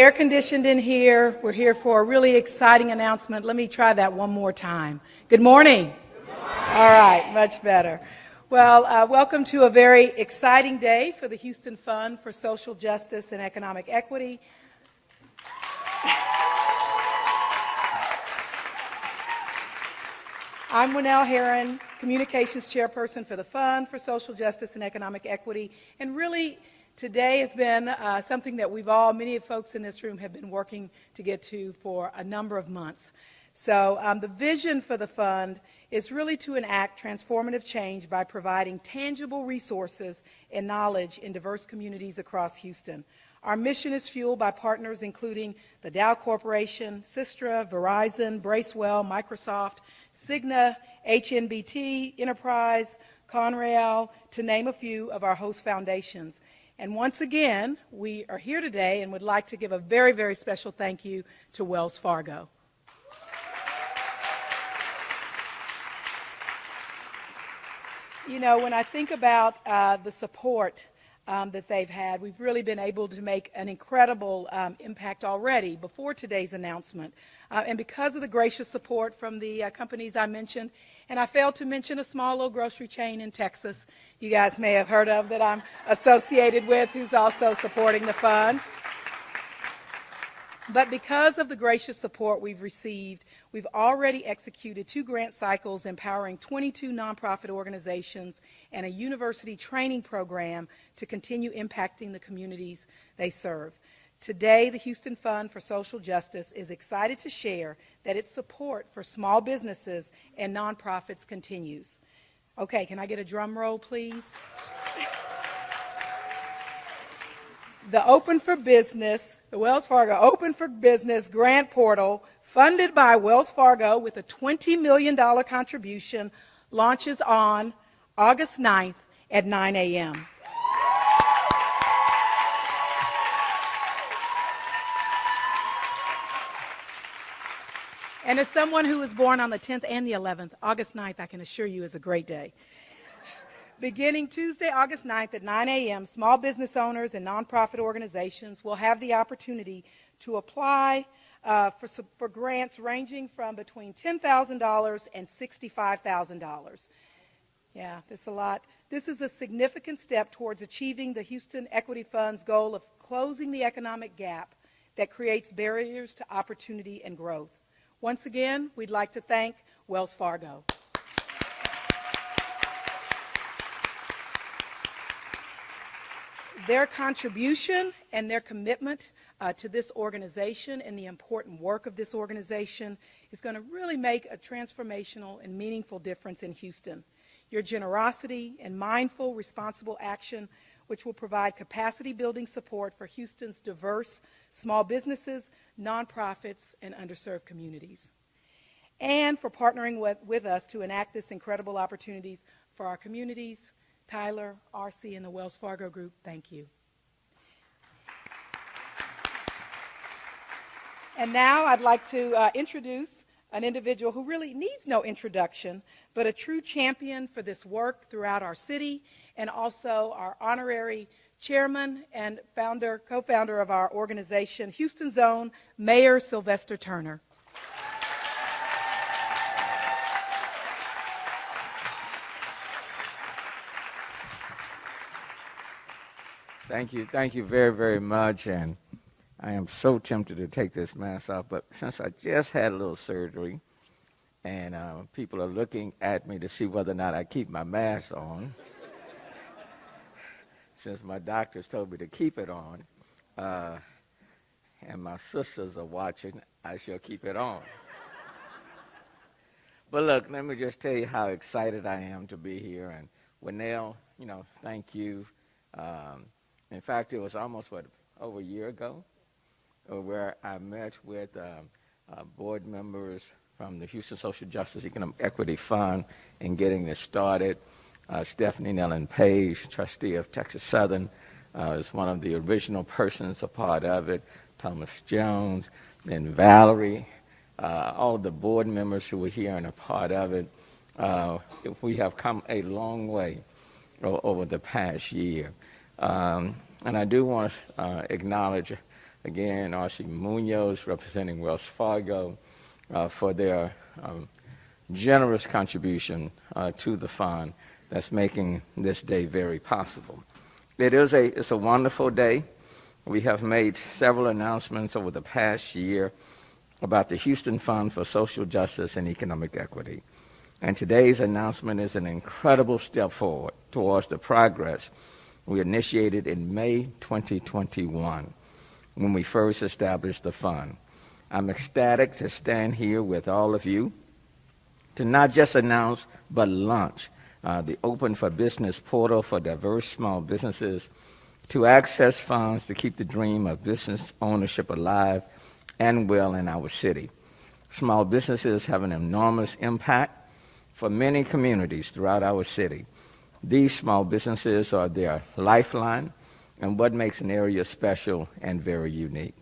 air conditioned in here. We're here for a really exciting announcement. Let me try that one more time. Good morning. Good morning. All right, much better. Well, welcome to a very exciting day for the Houston Fund for Social Justice and Economic Equity. I'm Winnell Herron, Communications Chairperson for the Fund for Social Justice and Economic Equity, and really today has been something that many of folks in this room have been working to get to for a number of months. So the vision for the fund is really to enact transformative change by providing tangible resources and knowledge in diverse communities across Houston. Our mission is fueled by partners including the Dow Corporation, Sistra, Verizon, Bracewell, Microsoft, Cigna, HNBT, Enterprise, Conrail, to name a few of our host foundations. And once again, we are here today and would like to give a very, very special thank you to Wells Fargo. You know, when I think about the support that they've had, we've really been able to make an incredible impact already before today's announcement. And because of the gracious support from the companies I mentioned, and I failed to mention a small little grocery chain in Texas you guys may have heard of that I'm associated with, who's also supporting the fund. But because of the gracious support we've received, we've already executed 2 grant cycles empowering 22 nonprofit organizations and a university training program to continue impacting the communities they serve. Today, the Houston Fund for Social Justice is excited to share that its support for small businesses and nonprofits continues. Okay, can I get a drum roll, please? The Wells Fargo Open for Business grant portal, funded by Wells Fargo with a $20 million contribution, launches on August 9th at 9 a.m. And as someone who was born on the 10th and the 11th, August 9th, I can assure you, is a great day. Beginning Tuesday, August 9th at 9 a.m., small business owners and nonprofit organizations will have the opportunity to apply for grants ranging from between $10,000 and $65,000. Yeah, that's a lot. This is a significant step towards achieving the Houston Equity Fund's goal of closing the economic gap that creates barriers to opportunity and growth. Once again, we'd like to thank Wells Fargo. Their contribution and their commitment to this organization and the important work of this organization is going to really make a transformational and meaningful difference in Houston. Your generosity and mindful, responsible action, which will provide capacity-building support for Houston's diverse small businesses, nonprofits, and underserved communities. And for partnering with us to enact this incredible opportunities for our communities. Tyler, RC, and the Wells Fargo Group, thank you. And now I'd like to introduce an individual who really needs no introduction, but a true champion for this work throughout our city, and also our honorary chairman and co-founder of our organization, Houston's own Mayor Sylvester Turner. Thank you very, very much, and I am so tempted to take this mask off, but since I just had a little surgery, and people are looking at me to see whether or not I keep my mask on, since my doctors told me to keep it on, and my sisters are watching, I shall keep it on. But look, let me just tell you how excited I am to be here, and Winnell, thank you. In fact, it was almost, over a year ago, where I met with board members from the Houston Social Justice Economic Equity Fund in getting this started. Stephanie Nellen Page, trustee of Texas Southern, is one of the original persons a part of it. Thomas Jones, and Valerie, all of the board members who were here and a part of it. We have come a long way over the past year. And I do want to acknowledge again, R.C. Munoz, representing Wells Fargo, for their generous contribution to the fund that's making this day very possible. It's a wonderful day. We have made several announcements over the past year about the Houston Fund for Social Justice and Economic Equity. And today's announcement is an incredible step forward towards the progress we initiated in May 2021 when we first established the fund. I'm ecstatic to stand here with all of you to not just announce but launch the Open for Business portal for diverse small businesses to access funds to keep the dream of business ownership alive and well in our city. Small businesses have an enormous impact for many communities throughout our city. These small businesses are their lifeline and what makes an area special and very unique.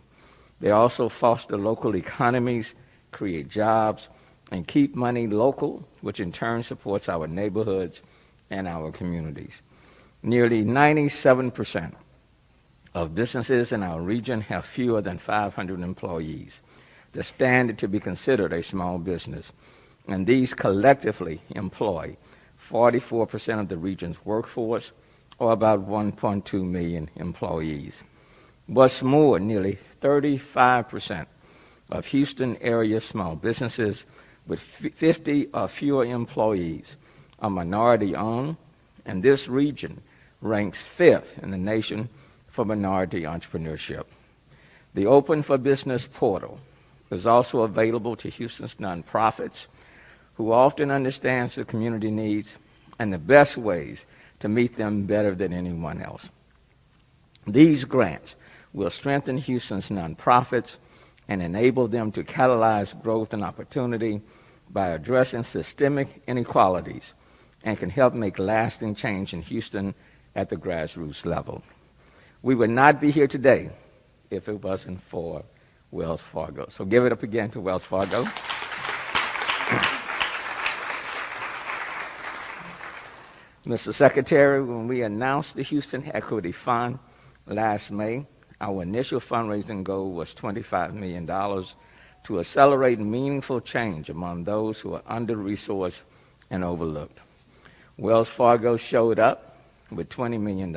They also foster local economies, create jobs, and keep money local, which in turn supports our neighborhoods and our communities. Nearly 97% of businesses in our region have fewer than 500 employees, the standard to be considered a small business. And these collectively employ 44% of the region's workforce, or about 1.2 million employees. What's more, nearly 35% of Houston area small businesses with 50 or fewer employees are minority-owned, and this region ranks 5th in the nation for minority entrepreneurship. The Open for Business portal is also available to Houston's nonprofits, who often understands the community needs and the best ways to meet them better than anyone else. These grants will strengthen Houston's nonprofits and enable them to catalyze growth and opportunity by addressing systemic inequalities and can help make lasting change in Houston at the grassroots level. We would not be here today if it wasn't for Wells Fargo. So give it up again to Wells Fargo. Mr. Secretary, when we announced the Houston Equity Fund last May, our initial fundraising goal was $25 million to accelerate meaningful change among those who are under-resourced and overlooked. Wells Fargo showed up with $20 million.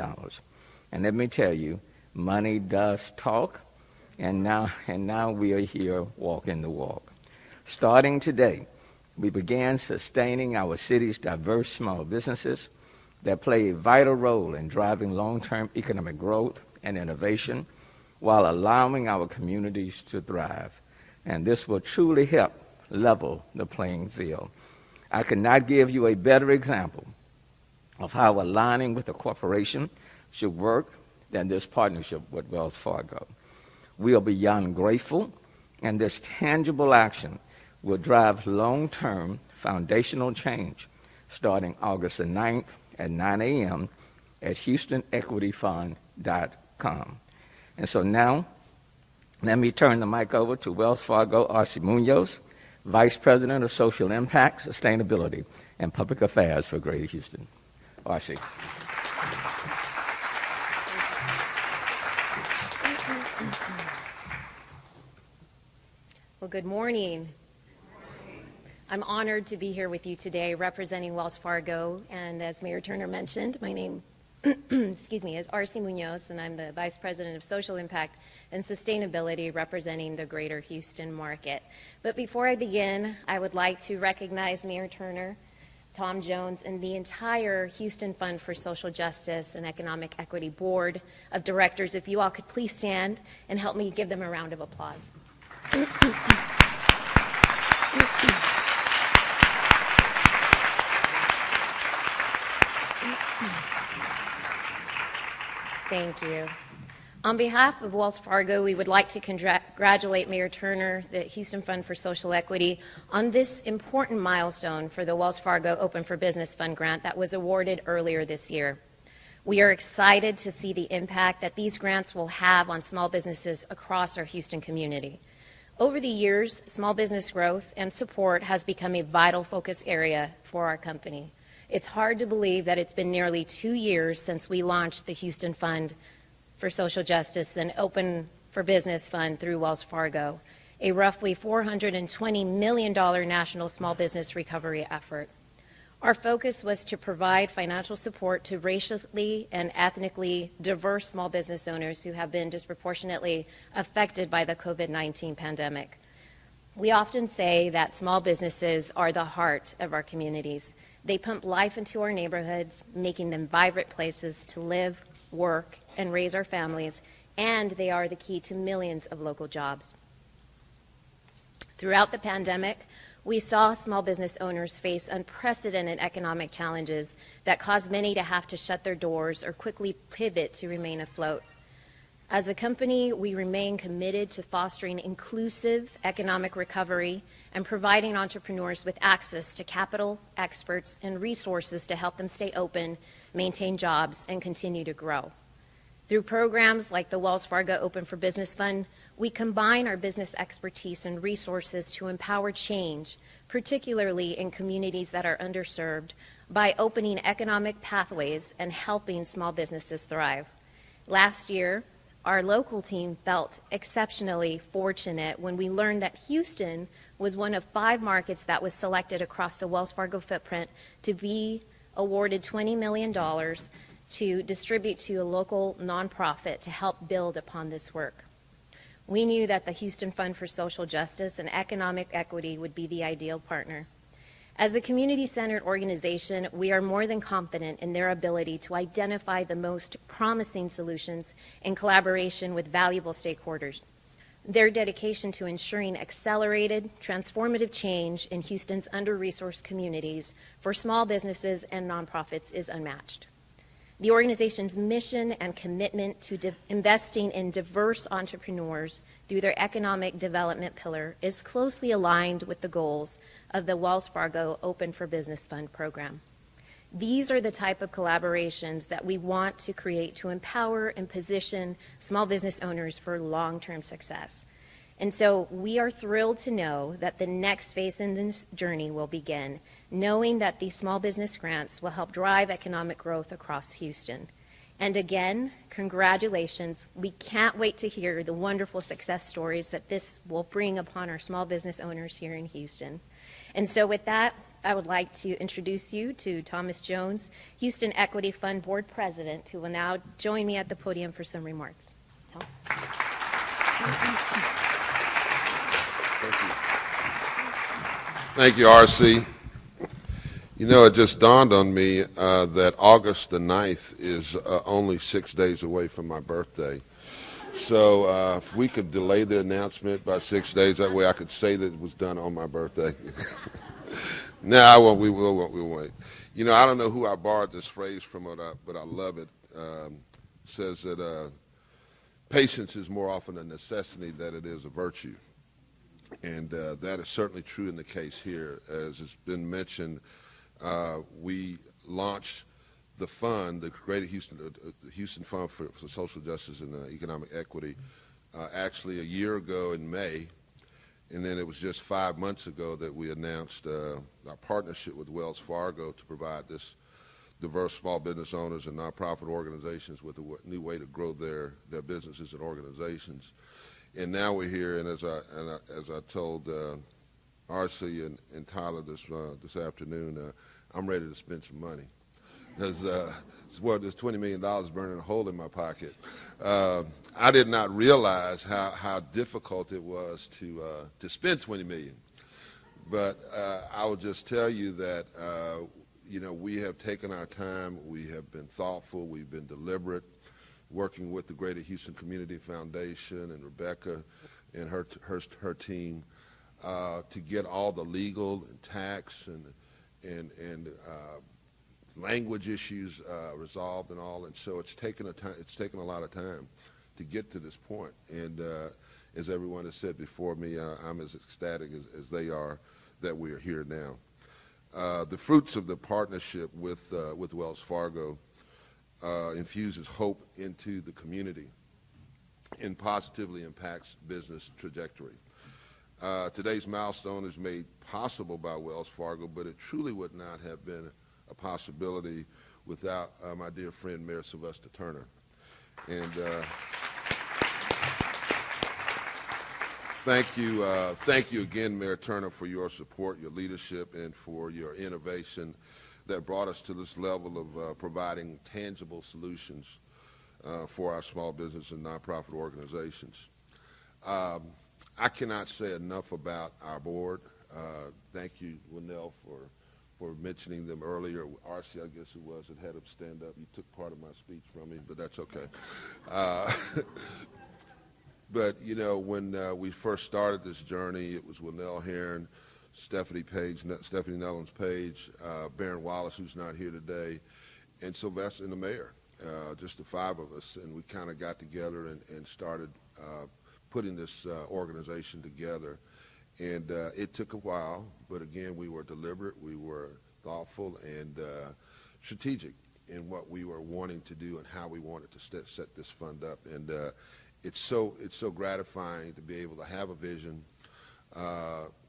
And let me tell you, money does talk, and now we are here walking the walk. Starting today, we began sustaining our city's diverse small businesses that play a vital role in driving long-term economic growth and innovation while allowing our communities to thrive. And this will truly help level the playing field. I could not give you a better example of how aligning with a corporation should work than this partnership with Wells Fargo. We are beyond grateful, and this tangible action will drive long-term foundational change starting August the 9th at 9 a.m. at HoustonEquityFund.com. And so now, let me turn the mic over to Wells Fargo R.C. Munoz, Vice President of Social Impact, Sustainability, and Public Affairs for Greater Houston. R.C. Well, good morning. I'm honored to be here with you today representing Wells Fargo, and as Mayor Turner mentioned, my name is R.C. Munoz, and I'm the Vice President of Social Impact and Sustainability representing the Greater Houston market. But before I begin, I would like to recognize Mayor Turner, Tom Jones, and the entire Houston Fund for Social Justice and Economic Equity Board of Directors. If you all could please stand and help me give them a round of applause. Thank you. On behalf of Wells Fargo, we would like to congratulate Mayor Turner, the Houston Fund for Social Equity, on this important milestone for the Wells Fargo Open for Business Fund grant that was awarded earlier this year. We are excited to see the impact that these grants will have on small businesses across our Houston community. Over the years, small business growth and support has become a vital focus area for our company. It's hard to believe that it's been nearly 2 years since we launched the Houston Fund for Social Justice and Open for Business Fund through Wells Fargo, a roughly $420 million national small business recovery effort. Our focus was to provide financial support to racially and ethnically diverse small business owners who have been disproportionately affected by the COVID-19 pandemic. We often say that small businesses are the heart of our communities. They pump life into our neighborhoods, making them vibrant places to live, work, and raise our families, and they are the key to millions of local jobs. Throughout the pandemic, we saw small business owners face unprecedented economic challenges that caused many to have to shut their doors or quickly pivot to remain afloat. As a company, we remain committed to fostering inclusive economic recovery and providing entrepreneurs with access to capital, experts, and resources to help them stay open, maintain jobs, and continue to grow. Through programs like the Wells Fargo Open for Business Fund, we combine our business expertise and resources to empower change, particularly in communities that are underserved, by opening economic pathways and helping small businesses thrive. Last year, our local team felt exceptionally fortunate when we learned that Houston was one of 5 markets that was selected across the Wells Fargo footprint to be awarded $20 million to distribute to a local nonprofit to help build upon this work. We knew that the Houston Fund for Social Justice and Economic Equity would be the ideal partner. As a community-centered organization, we are more than confident in their ability to identify the most promising solutions in collaboration with valuable stakeholders. Their dedication to ensuring accelerated, transformative change in Houston's under-resourced communities for small businesses and nonprofits is unmatched. The organization's mission and commitment to investing in diverse entrepreneurs through their economic development pillar is closely aligned with the goals of the Wells Fargo Open for Business Fund program. These are the type of collaborations that we want to create to empower and position small business owners for long-term success. And so we are thrilled to know that the next phase in this journey will begin, knowing that these small business grants will help drive economic growth across Houston. And again, congratulations. We can't wait to hear the wonderful success stories that this will bring upon our small business owners here in Houston. And so with that, I would like to introduce you to Thomas Jones, Houston Equity Fund Board President, who will now join me at the podium for some remarks. Tom? Thank you, R.C. You know, it just dawned on me that August the 9th is only 6 days away from my birthday. So if we could delay the announcement by 6 days, that way I could say that it was done on my birthday. No, I won't. We won't. You know, I don't know who I borrowed this phrase from, but I love it. It says that patience is more often a necessity than it is a virtue. And that is certainly true in the case here. As has been mentioned, we launched the fund, the Greater Houston Fund for Social Justice and Economic Equity, actually a year ago in May. And then it was just 5 months ago that we announced our partnership with Wells Fargo to provide this diverse small business owners and nonprofit organizations with a new way to grow their businesses and organizations. And now we're here, and as I told R.C. and Tyler this afternoon, I'm ready to spend some money. Because there's $20 million burning a hole in my pocket. I did not realize how difficult it was to spend $20 million. But I will just tell you that you know, we have taken our time, we have been thoughtful, we've been deliberate, working with the Greater Houston Community Foundation and Rebecca and her team to get all the legal and tax and language issues resolved and all. And so it's taken a lot of time to get to this point. And as everyone has said before me, I'm as ecstatic as they are that we are here now. The fruits of the partnership with Wells Fargo infuses hope into the community and positively impacts business trajectory. Today's milestone is made possible by Wells Fargo, but it truly would not have been a possibility without my dear friend Mayor Sylvester Turner. And Thank you again, Mayor Turner, for your support, your leadership, and for your innovation that brought us to this level of providing tangible solutions for our small business and nonprofit organizations. I cannot say enough about our board. Thank you, Winnell, for mentioning them earlier. Arcee, I guess it was, that had him stand up. You took part of my speech from me, but that's okay. But, you know, when we first started this journey, it was Winnell Heron, Stephanie Nellens Page, Baron Wallace, who's not here today, and Sylvester and the mayor, just the five of us. And we kind of got together and started putting this organization together. And it took a while, but again, we were deliberate, we were thoughtful, and strategic in what we were wanting to do and how we wanted to set this fund up. And it's so gratifying to be able to have a vision,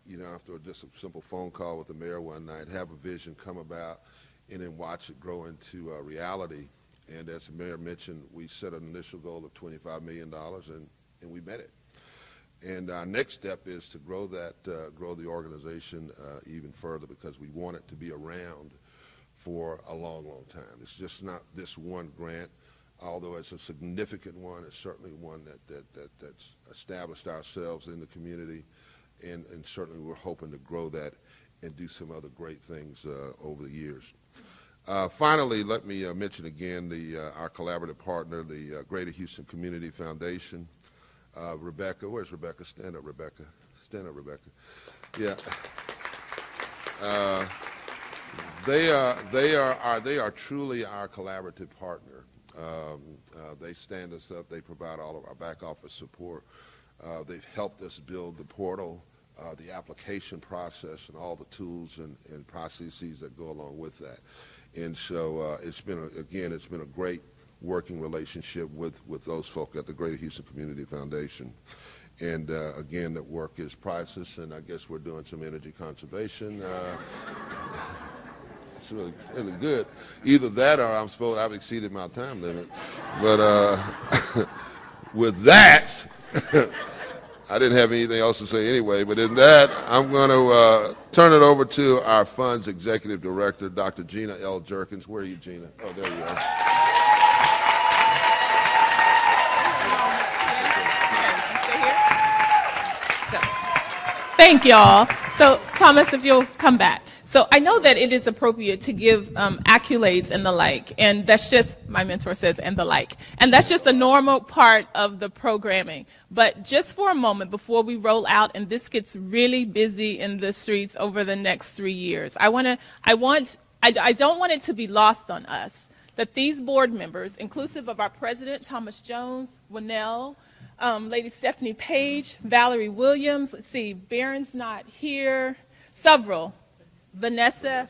you know, after just a simple phone call with the mayor one night, have a vision come about, and then watch it grow into reality. And as the mayor mentioned, we set an initial goal of $25 million, and we met it. And our next step is to grow grow the organization even further, because we want it to be around for a long, long time. It's just not this one grant. Although it's a significant one, it's certainly one that's established ourselves in the community, and certainly we're hoping to grow that and do some other great things over the years. Finally, let me mention again our collaborative partner, the Greater Houston Community Foundation. Rebecca, where's Rebecca? Stand up, Rebecca. Stand up, Rebecca. Yeah. They are truly our collaborative partner. They stand us up. They provide all of our back office support. They've helped us build the portal, the application process, and all the tools and processes that go along with that. And so it's been a great working relationship with those folk at the Greater Houston Community Foundation. And again, that work is priceless, and I guess we're doing some energy conservation. It's really, really good. Either that or I've exceeded my time limit. But with that, I didn't have anything else to say anyway, but in that, I'm going to turn it over to our fund's executive director, Dr. Gina L. Jerkins. Where are you, Gina? Oh, there you are. Thank y'all. So, Thomas, if you'll come back. So I know that it is appropriate to give accolades and the like, and that's just, my mentor says, and the like. And that's just a normal part of the programming. But just for a moment before we roll out, and this gets really busy in the streets over the next 3 years, I don't want it to be lost on us that these board members, inclusive of our president, Thomas Jones, Winnell, Lady Stephanie Page, Valerie Williams, let's see, Baron's not here, several, Vanessa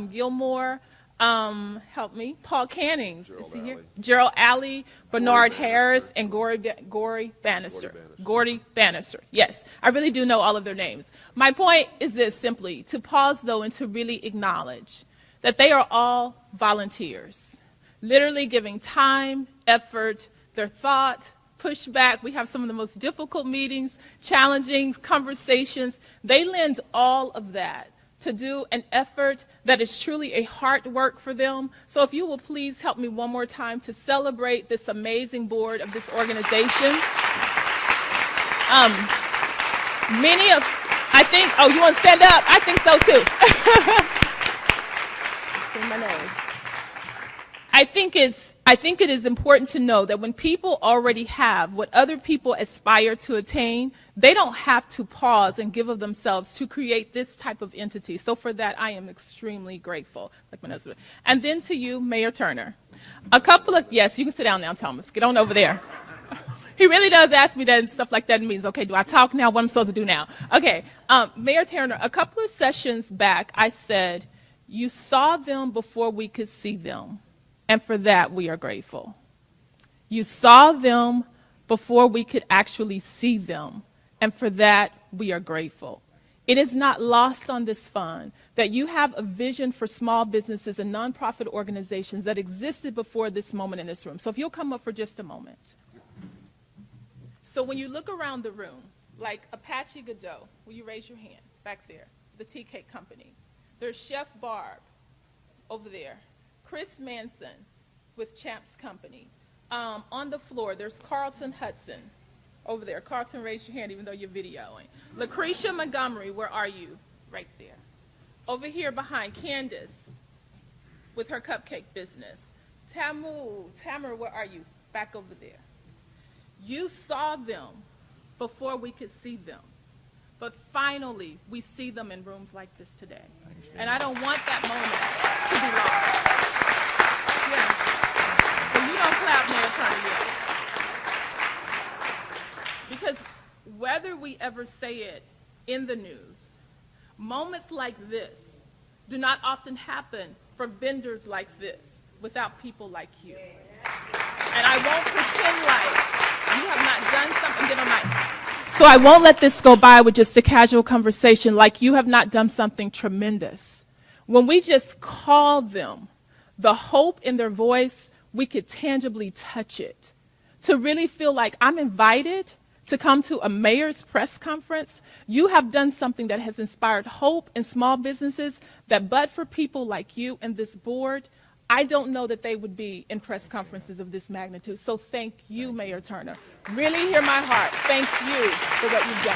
Gilmore, help me, Paul Cannings, Gerald Alley, Bernard Harris, and Gordy Bannister. Yes, I really do know all of their names. My point is this, simply, to pause, though, and to really acknowledge that they are all volunteers, literally giving time, effort, their thought, pushback. We have some of the most difficult meetings, challenging conversations. They lend all of that to do an effort that is truly a hard work for them. So if you will please help me one more time to celebrate this amazing board of this organization. Oh, you want to stand up? I think so too. Clean my nose. I think it is important to know that when people already have what other people aspire to attain, they don't have to pause and give of themselves to create this type of entity. So for that, I am extremely grateful. Like my husband. And then to you, Mayor Turner. Yes, you can sit down now, Thomas. Get on over there. He really does ask me that and stuff like that. It means, okay, do I talk now? What am I supposed to do now? Okay, Mayor Turner, a couple of sessions back, I said, you saw them before we could see them. And for that, we are grateful. You saw them before we could actually see them. And for that, we are grateful. It is not lost on this fund that you have a vision for small businesses and nonprofit organizations that existed before this moment in this room. So if you'll come up for just a moment. So when you look around the room, like Apache Godot, will you raise your hand back there, the tea cake company. There's Chef Barb over there, Chris Manson with Champs Company. On the floor, there's Carlton Hudson over there. Carlton, raise your hand even though you're videoing. Lucretia Montgomery, where are you? Right there. Over here behind, Candace with her cupcake business. Tamara, where are you? Back over there. You saw them before we could see them. But finally, we see them in rooms like this today. And I don't want that moment to be lost. Yeah. So you don't clap, Mayor Turner, yet. Because whether we ever say it in the news, moments like this do not often happen for vendors like this without people like you. And I won't pretend like you have not done something that I'm not. So I won't let this go by with just a casual conversation like you have not done something tremendous. When we just call them, the hope in their voice, we could tangibly touch it. To really feel like I'm invited to come to a mayor's press conference, you have done something that has inspired hope in small businesses that but for people like you and this board, I don't know that they would be in press conferences of this magnitude. So thank you, Mayor Turner. Really hear my heart. Thank you for what you've done.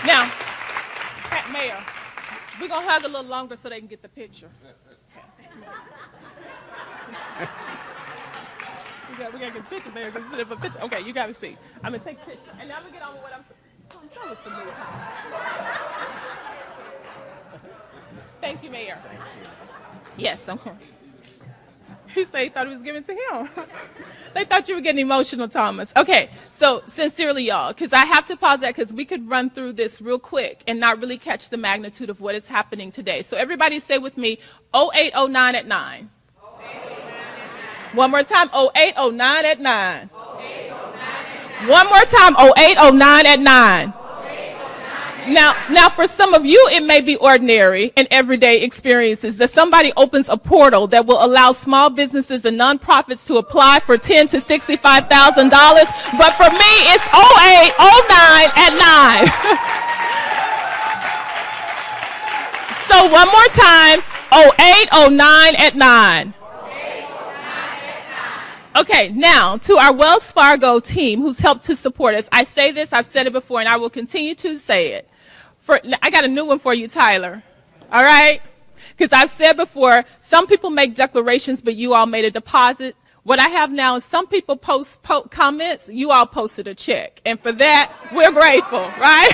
Now, Mayor, we're going to hug a little longer so they can get the picture. We got to get a picture, Mayor, because it's a picture. Okay, you got to see. I'm going to take a picture. And now we get on with what I'm saying. Tell us the news. Thank you, Mayor. Thank you. Yes, okay. He said he thought it was given to him. They thought you were getting emotional, Thomas. Okay, so sincerely, y'all, because I have to pause that because we could run through this real quick and not really catch the magnitude of what is happening today. So everybody say with me, 0809 at 9. 0809 at 9. One more time, 0809 at 9. 0809 at 9. One more time, 0809 at 9. Now, for some of you, it may be ordinary and everyday experiences that somebody opens a portal that will allow small businesses and nonprofits to apply for $10,000 to $65,000. But for me, it's 0809 at 9. So one more time, 0809 at 9. Okay, now to our Wells Fargo team who's helped to support us. I say this, I've said it before, and I will continue to say it. I got a new one for you, Tyler. All right? Because I've said before, some people make declarations, but you all made a deposit. What I have now is some people post comments, you all posted a check. And for that, we're grateful, right?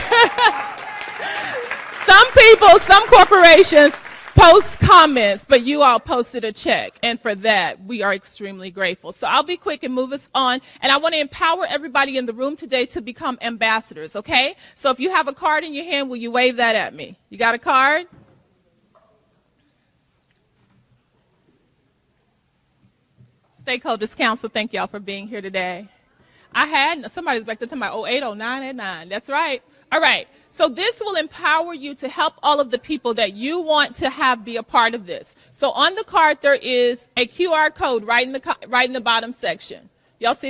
Some people, some corporations post comments, but you all posted a check. And for that, we are extremely grateful. So I'll be quick and move us on. And I want to empower everybody in the room today to become ambassadors, okay? So if you have a card in your hand, will you wave that at me? You got a card? Stakeholders Council, thank y'all for being here today. Somebody's back there talking about 0809 at 9. That's right. All right. So this will empower you to help all of the people that you want to have be a part of this. So on the card, there is a QR code right in the bottom section. Y'all see